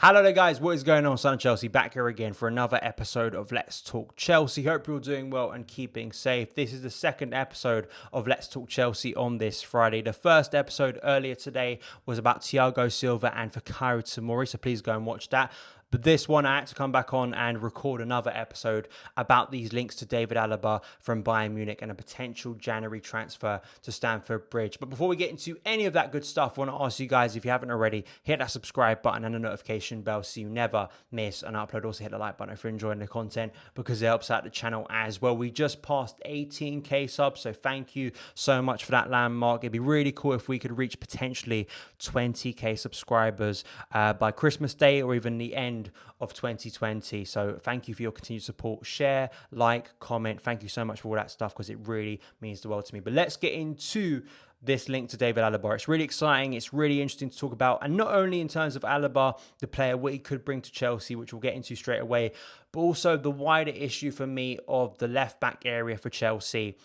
Hello there guys, what is going on? Son of Chelsea back here again for another episode of Let's Talk Chelsea. Hope you're all doing well and keeping safe. This is the second episode of Let's Talk Chelsea on this Friday. The first episode earlier today was about Thiago Silva and Fikayo Tomori, so please go and watch that. But this one, I had to come back on and record another episode about these links to David Alaba from Bayern Munich and a potential January transfer to Stamford Bridge. But before we get into any of that good stuff, I want to ask you guys, if you haven't already, hit that subscribe button and the notification bell so you never miss an upload. Also hit the like button if you're enjoying the content because it helps out the channel as well. We just passed 18k subs, so thank you so much for that landmark. It'd be really cool if we could reach potentially 20k subscribers by Christmas Day or even the end of 2020. So thank you for your continued support. Share, like, comment. Thank you so much for all that stuff because it really means the world to me. But let's get into this link to David Alaba. It's really exciting. It's really interesting to talk about. And not only in terms of Alaba, the player, what he could bring to Chelsea, which we'll get into straight away, but also the wider issue for me of the left back area for Chelsea.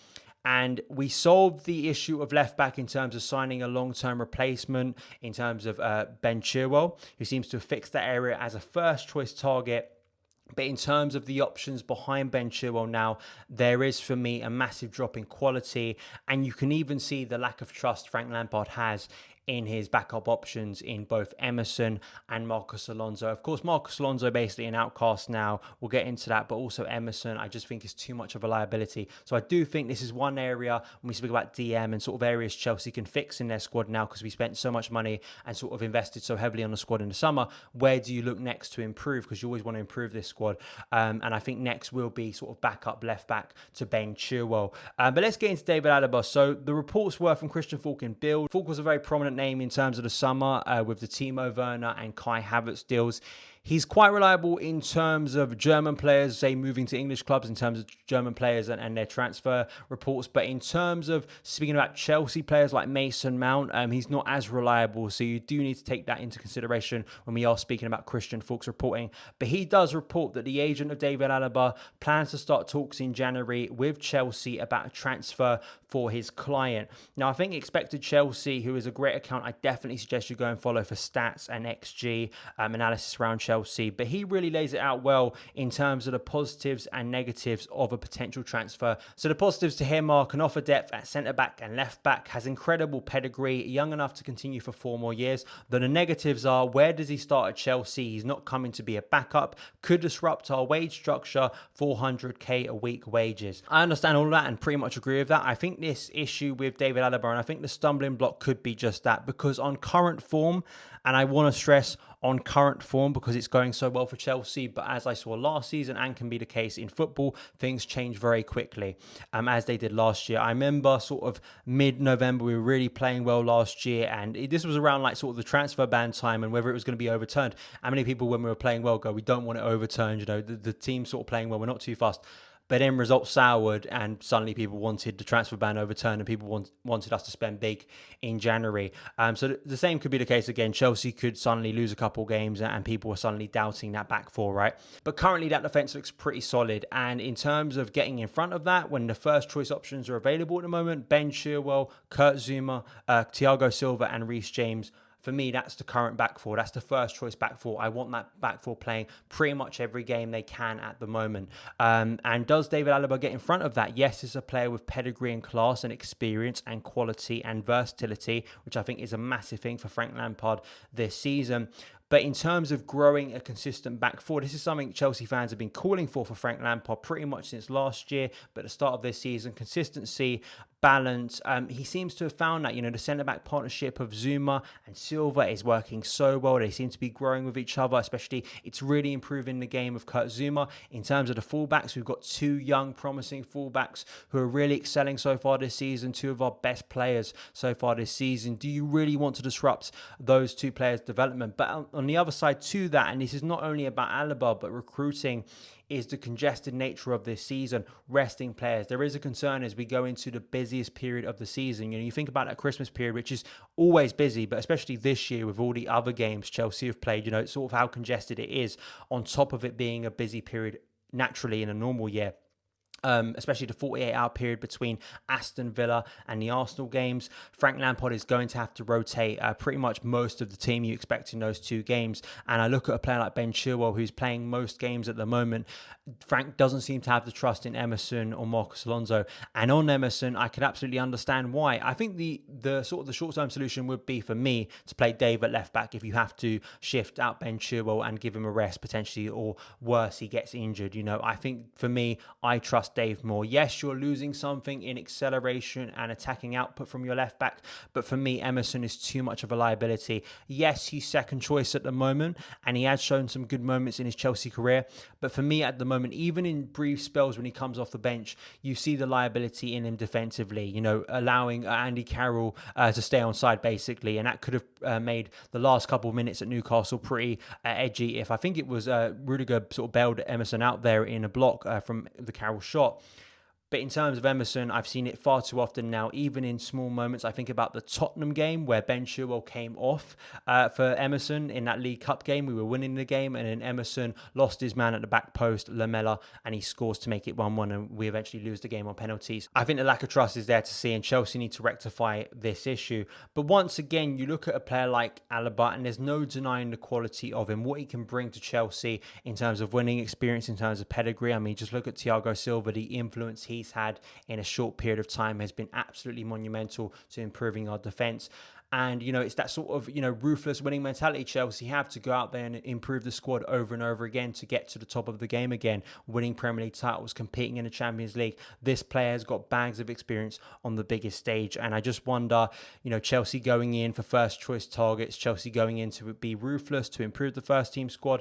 And we solved the issue of left back in terms of signing a long-term replacement in terms of Ben Chilwell, who seems to have fixed that area as a first choice target. But in terms of the options behind Ben Chilwell now, there is for me a massive drop in quality. And you can even see the lack of trust Frank Lampard has in his backup options in both Emerson and Marcos Alonso. Of course, Marcos Alonso basically an outcast now. We'll get into that, but also Emerson, I just think is too much of a liability. So I do think this is one area when we speak about DM and sort of areas Chelsea can fix in their squad now because we spent so much money and sort of invested so heavily on the squad in the summer. Where do you look next to improve? Because you always want to improve this squad. And I think next will be sort of backup left back to Ben Chilwell. But let's get into David Alaba. So the reports were from Christian Falk and Bild. Falk was a very prominent name in terms of the summer with the Timo Werner and Kai Havertz deals. He's quite reliable in terms of German players, say, moving to English clubs, in terms of German players and their transfer reports. But in terms of speaking about Chelsea players like Mason Mount, he's not as reliable. So you do need to take that into consideration when we are speaking about Christian Falk's reporting. But he does report that the agent of David Alaba plans to start talks in January with Chelsea about a transfer for his client. Now, I think Expected Chelsea, who is a great account, I definitely suggest you go and follow for stats and XG analysis around Chelsea. But he really lays it out well in terms of the positives and negatives of a potential transfer. So the positives to him are can offer depth at centre-back and left-back, has incredible pedigree, young enough to continue for 4 more years. Then the negatives are, where does he start at Chelsea? He's not coming to be a backup, could disrupt our wage structure, 400k a week wages. I understand all of that and pretty much agree with that. I think this issue with David Alaba, and I think the stumbling block could be just that, because on current form, and I want to stress on current form because it's going so well for Chelsea, but as I saw last season and can be the case in football, things change very quickly, as they did last year. I remember sort of mid-November, we were really playing well last year, and this was around like sort of the transfer ban time and whether it was going to be overturned. How many people when we were playing well go, we don't want it overturned, you know, the team sort of playing well, we're not too fast. But then results soured and suddenly people wanted the transfer ban overturned and people wanted us to spend big in January. So the same could be the case again. Chelsea could suddenly lose a couple games and people were suddenly doubting that back four, right? But currently that defence looks pretty solid. And in terms of getting in front of that, when the first choice options are available at the moment, Ben Chilwell, Kurt Zouma, Thiago Silva and Reece James, for me, that's the current back four. That's the first choice back four. I want that back four playing pretty much every game they can at the moment. And does David Alaba get in front of that? Yes, he's a player with pedigree and class and experience and quality and versatility, which I think is a massive thing for Frank Lampard this season. But in terms of growing a consistent back four, this is something Chelsea fans have been calling for Frank Lampard pretty much since last year. But at the start of this season, consistency, balance. He seems to have found that, you know, the centre-back partnership of Zouma and Silva is working so well. They seem to be growing with each other, especially it's really improving the game of Kurt Zouma. In terms of the fullbacks, we've got 2 young, promising fullbacks who are really excelling so far this season, 2 of our best players so far this season. Do you really want to disrupt those 2 players' development? But on the other side to that, and this is not only about Alaba, but recruiting, is the congested nature of this season, resting players. There is a concern as we go into the busiest period of the season. You know, you think about that Christmas period, which is always busy, but especially this year with all the other games Chelsea have played, you know, it's sort of how congested it is on top of it being a busy period naturally in a normal year. especially the 48-hour period between Aston Villa and the Arsenal games. Frank Lampard is going to have to rotate pretty much most of the team you expect in those two games. And I look at a player like Ben Chilwell, who's playing most games at the moment. Frank doesn't seem to have the trust in Emerson or Marcos Alonso. And on Emerson, I can absolutely understand why. I think the short-term solution would be for me to play Dave at left-back if you have to shift out Ben Chilwell and give him a rest potentially, or worse, he gets injured. I think for me, I trust Dave more. Yes, you're losing something in acceleration and attacking output from your left back, but for me, Emerson is too much of a liability. Yes, he's second choice at the moment, and he has shown some good moments in his Chelsea career, but for me at the moment, even in brief spells when he comes off the bench, you see the liability in him defensively, allowing Andy Carroll to stay on side basically, and that could have made the last couple of minutes at Newcastle pretty edgy if I think it was Rudiger sort of bailed Emerson out there in a block from the Carroll shot. But in terms of Emerson, I've seen it far too often now, even in small moments. I think about the Tottenham game where Ben Chilwell came off for Emerson in that League Cup game. We were winning the game, and then Emerson lost his man at the back post, Lamela, and he scores to make it 1-1, and we eventually lose the game on penalties. I think the lack of trust is there to see, and Chelsea need to rectify this issue. But once again, you look at a player like Alaba, and there's no denying the quality of him, what he can bring to Chelsea in terms of winning experience, in terms of pedigree. I mean, just look at Thiago Silva, the influence he's had in a short period of time has been absolutely monumental to improving our defence. And, it's that sort of, ruthless winning mentality Chelsea have to go out there and improve the squad over and over again to get to the top of the game again, winning Premier League titles, competing in the Champions League. This player has got bags of experience on the biggest stage. And I just wonder, Chelsea going in for first choice targets, Chelsea going in to be ruthless, to improve the first team squad.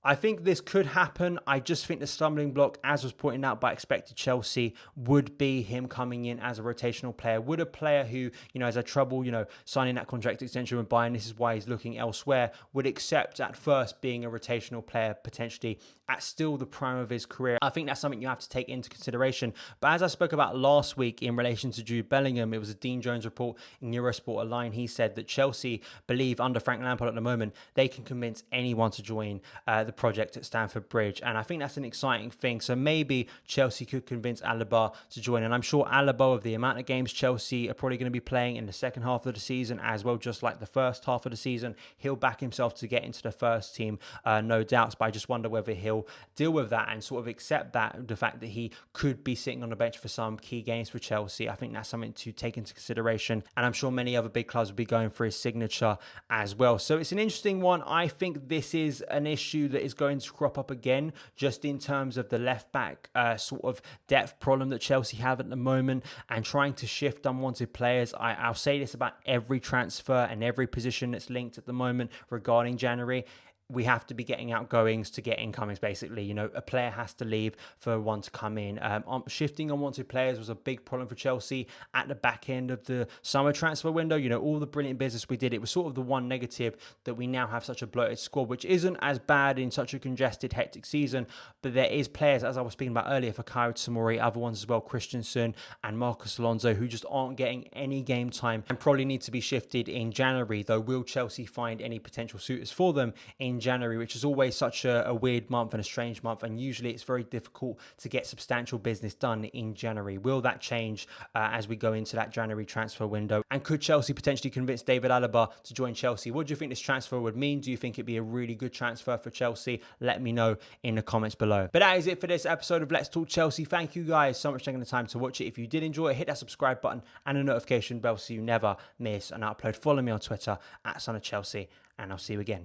I think this could happen. I just think the stumbling block, as was pointed out by Expected Chelsea, would be him coming in as a rotational player. Would a player who, has had trouble, signing that contract extension with Bayern, this is why he's looking elsewhere, would accept at first being a rotational player potentially at still the prime of his career? I think that's something you have to take into consideration. But as I spoke about last week in relation to Jude Bellingham, it was a Dean Jones report in Eurosport, a line he said that Chelsea believe under Frank Lampard at the moment, they can convince anyone to join the project at Stamford Bridge, and I think that's an exciting thing. So maybe Chelsea could convince Alaba to join, and I'm sure Alaba, with the amount of games Chelsea are probably going to be playing in the second half of the season as well, just like the first half of the season, he'll back himself to get into the first team, no doubts. But I just wonder whether he'll deal with that and sort of accept that, the fact that he could be sitting on the bench for some key games for Chelsea. I think that's something to take into consideration, and I'm sure many other big clubs will be going for his signature as well. So it's an interesting one. I think this is an issue that is going to crop up again, just in terms of the left back sort of depth problem that Chelsea have at the moment, and trying to shift unwanted players. I'll say this about every transfer and every position that's linked at the moment regarding January. We have to be getting outgoings to get incomings, basically. A player has to leave for one to come in. Shifting unwanted players was a big problem for Chelsea at the back end of the summer transfer window. All the brilliant business we did, it was sort of the one negative that we now have such a bloated squad, which isn't as bad in such a congested, hectic season. But there is players, as I was speaking about earlier, for Kaio Tomori, other ones as well, Christensen and Marcos Alonso, who just aren't getting any game time and probably need to be shifted in January. Though, will Chelsea find any potential suitors for them in January, which is always such a weird month and a strange month, and usually it's very difficult to get substantial business done in January? Will that change as we go into that January transfer window? And could Chelsea potentially convince David Alaba to join Chelsea? What do you think this transfer would mean? Do you think it'd be a really good transfer for Chelsea? Let me know in the comments below. But that is it for this episode of Let's Talk Chelsea. Thank you guys so much for taking the time to watch it. If you did enjoy it, hit that subscribe button and the notification bell so you never miss an upload. Follow me on Twitter at Son of Chelsea, and I'll see you again